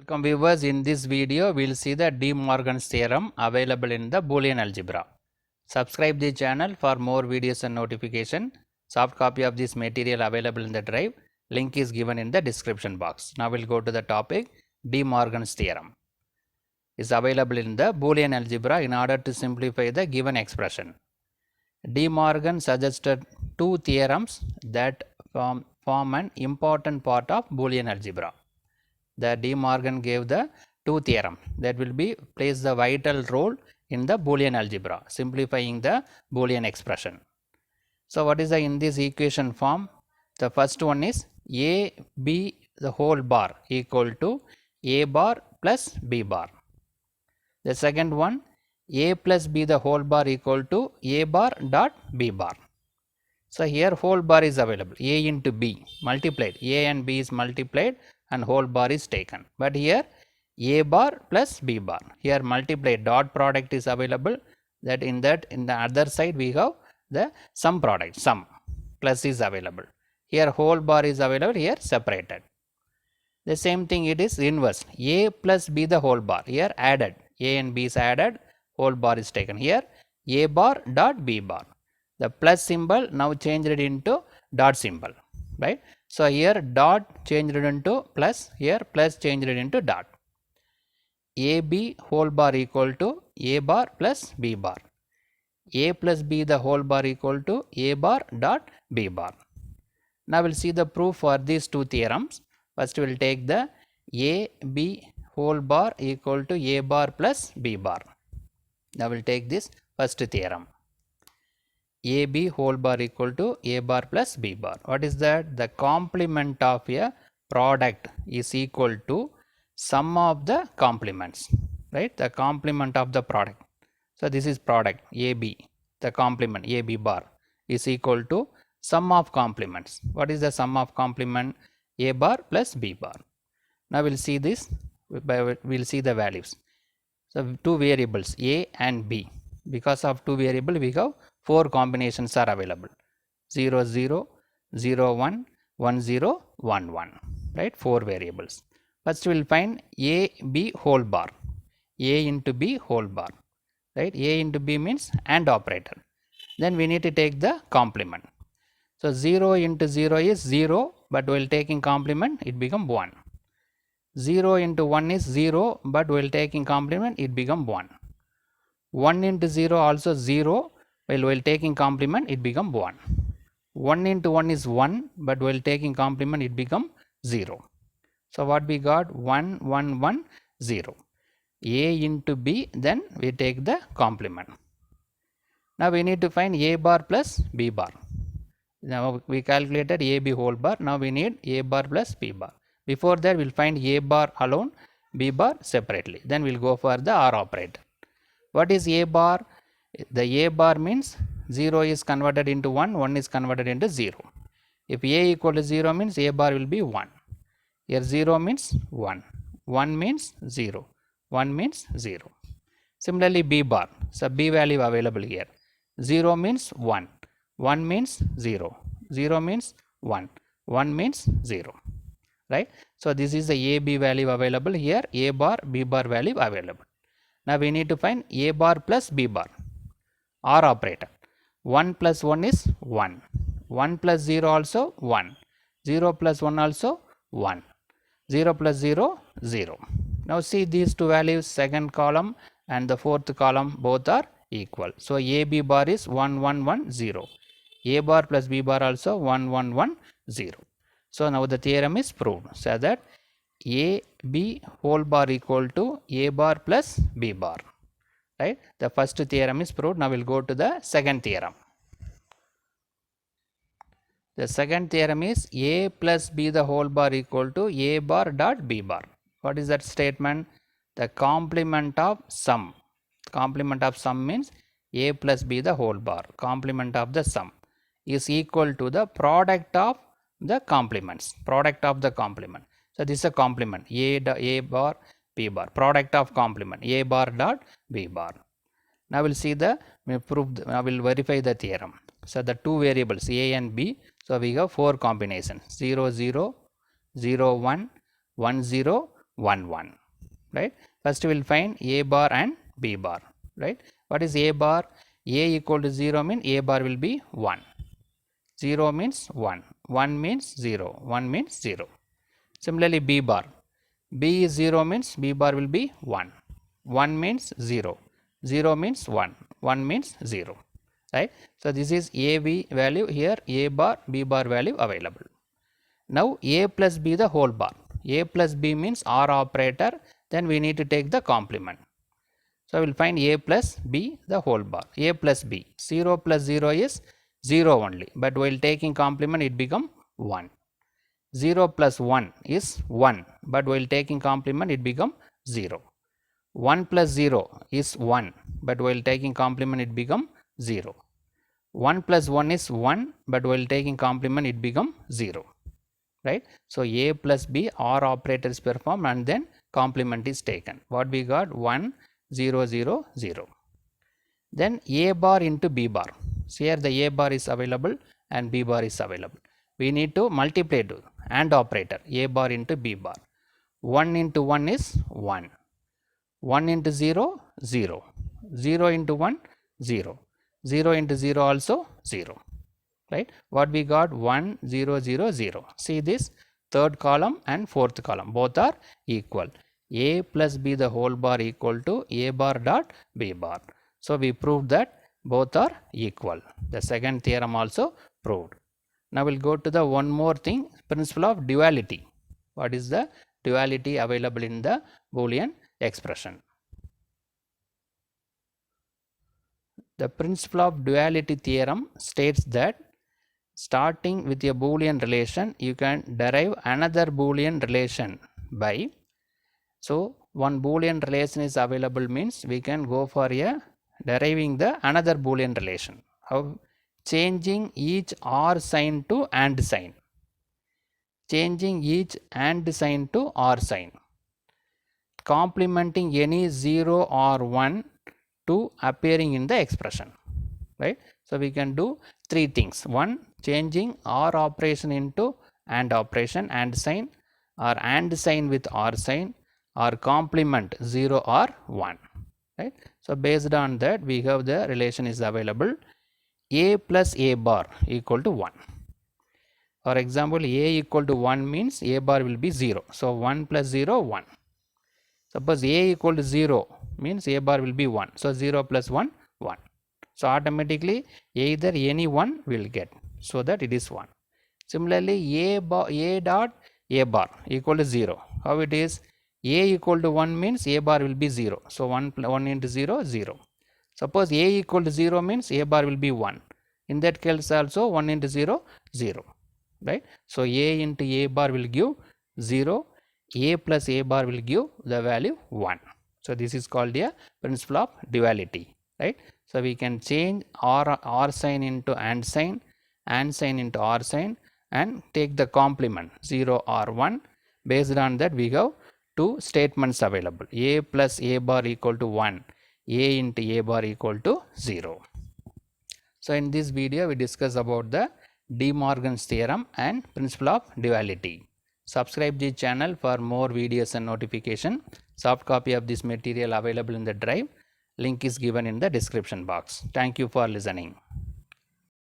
Welcome viewers, in this video we will see the DeMorgan's theorem available in the Boolean algebra. Subscribe the channel for more videos and notification. Soft copy of this material available in the drive. Link is given in the description box. Now we'll go to the topic. DeMorgan's theorem is available in the Boolean algebra in order to simplify the given expression. DeMorgan suggested two theorems that form an important part of Boolean algebra. The DeMorgan gave the two theorem that will be plays the vital role in the Boolean algebra, simplifying the Boolean expression. So what is the in this equation form? The first one is a b the whole bar equal to a bar plus b bar. The second one, a plus b the whole bar equal to a bar dot b bar. So here whole bar is available, a into b multiplied, a and b is multiplied and whole bar is taken. But here a bar plus b bar, here multiplied, dot product is available, that in the other side we have the sum product, sum plus is available. Here whole bar is available, here separated. The same thing it is inverse, a plus b the whole bar, here added, a and b is added, whole bar is taken. Here a bar dot b bar, the plus symbol now changed into dot symbol, right? So here dot changed into plus, here plus changed into dot. AB whole bar equal to a bar plus b bar. A plus b the whole bar equal to a bar dot b bar. Now we'll see the proof for these two theorems. First we'll take the AB whole bar equal to a bar plus b bar. Now we'll take this first theorem. AB whole bar equal to a bar plus b bar. What is that? The complement of a product is equal to sum of the complements, right? The complement of the product. So this is product AB, the complement AB bar is equal to sum of complements. What is the sum of complement? A bar plus b bar. Now we'll see this, we'll see the values. So two variables a and b. Because of two variables we have four combinations are available, 0 0 0 1 1 0 1 1, right? Four variables. First we will find a b whole bar, a into b whole bar, right? A into b means AND operator. Then we need to take the complement. So 0 into 0 is 0, but while taking complement it become 1. 0 into 1 is 0, but while taking complement it become 1. 1 into 0 also 0, while taking complement it become 1. 1 into 1 is 1, but while taking complement it become 0. So what we got? 1 1 1 0. A into b, then we take the complement. Now we need to find a bar plus b bar. Now we calculated a b whole bar, now we need a bar plus b bar. Before that we'll find a bar alone, b bar separately, then we'll go for the OR operator. What is a bar? The a bar means 0 is converted into 1, 1 is converted into 0. If a equal to 0 means a bar will be 1. Here 0 means 1, 1 means 0, 1 means 0. Similarly b bar, so b value available here. 0 means 1, 1 means 0, 0 means 1, 1 means 0, right? So this is the a b value available here, a bar b bar value available. Now we need to find a bar plus b bar, OR operator. 1 plus 1 is 1, 1 plus 0 also 1, 0 plus 1 also 1, 0 plus 0 0. Now see these two values, second column and the fourth column both are equal. So a b bar is 1 1 1 0, a bar plus b bar also 1 1 1 0. So now the theorem is proved, so that a b whole bar equal to a bar plus b bar, right? The first theorem is proved. Now we'll go to the second theorem. The second theorem is a plus b the whole bar equal to a bar dot b bar. What is that statement? The complement of sum. Complement of sum means a plus b the whole bar. Complement of the sum is equal to the product of the complements. Product of the complement. So this is a complement, a bar b bar, product of complement, a bar dot b bar. Now we'll see the, we'll verify the theorem. So the two variables a and b, so we have four combinations, 0 0 0 1 1 0 1 1, right? First we will find a bar and b bar, right? What is a bar? A equal to 0 means a bar will be 1. 0 means 1. 1 means 0. 1 means 0. Similarly, b bar. B is 0 means b bar will be 1. 1 means 0. 0 means 1. 1 means 0. Right? So, this is a b value here, a bar, b bar value available. Now, a plus b the whole bar. A plus b means OR operator, then we need to take the complement. So, we will find a plus b the whole bar. A plus b. 0 plus 0 is 0 only, but while taking complement it become 1. 0 plus 1 is 1, but while taking complement it become 0. 1 plus 0 is 1, but while taking complement it become 0. 1 plus 1 is 1, but while taking complement it become 0. Right? So, a plus b OR operator is performed and then complement is taken. What we got? 1 0 0 0. Then a bar into b bar. So, here the a bar is available and b bar is available. We need to multiply to AND operator, a bar into b bar. 1 into 1 is 1. 1 into 0, 0. 0 into 1, 0. 0 into 0 also 0. Right? What we got? 1 0 0 0. See this, third column and fourth column both are equal. A plus b the whole bar equal to a bar dot b bar. So, we proved that both are equal. The second theorem also proved. Now, we will go to the one more thing, principle of duality. What is the duality available in the Boolean expression? The principle of duality theorem states that starting with a Boolean relation, you can derive another Boolean relation by, so one Boolean relation is available means we can go for a deriving the another Boolean relation. How? Changing each OR sign to AND sign. Changing each AND sign to OR sign. Complementing any 0 or 1 to appearing in the expression. Right? So, we can do three things. One, changing OR operation into AND operation, AND sign, or AND sign with OR sign, or complement 0 or 1. Right? So, based on that we have the relation is available a plus a bar equal to 1. For example, a equal to 1 means a bar will be 0. So, 1 plus 0 1. Suppose a equal to 0 means a bar will be 1. So, 0 plus 1 1. So, automatically either any one will get, so that it is 1. Similarly, a dot a bar equal to 0. How it is? A equal to 1 means a bar will be 0. So, 1 into 0 0. Suppose a equal to 0 means a bar will be 1. In that case also 1 into 0 0. Right? So, a into a bar will give 0. A plus a bar will give the value 1. So, this is called a principle of duality. Right? So, we can change OR sign into AND sign into OR sign and take the complement 0 or 1. Based on that we have two statements available, a plus a bar equal to 1, a into a bar equal to 0. So, in this video we discuss about the DeMorgan's theorem and principle of duality. Subscribe the channel for more videos and notification. Soft copy of this material available in the drive. Link is given in the description box. Thank you for listening.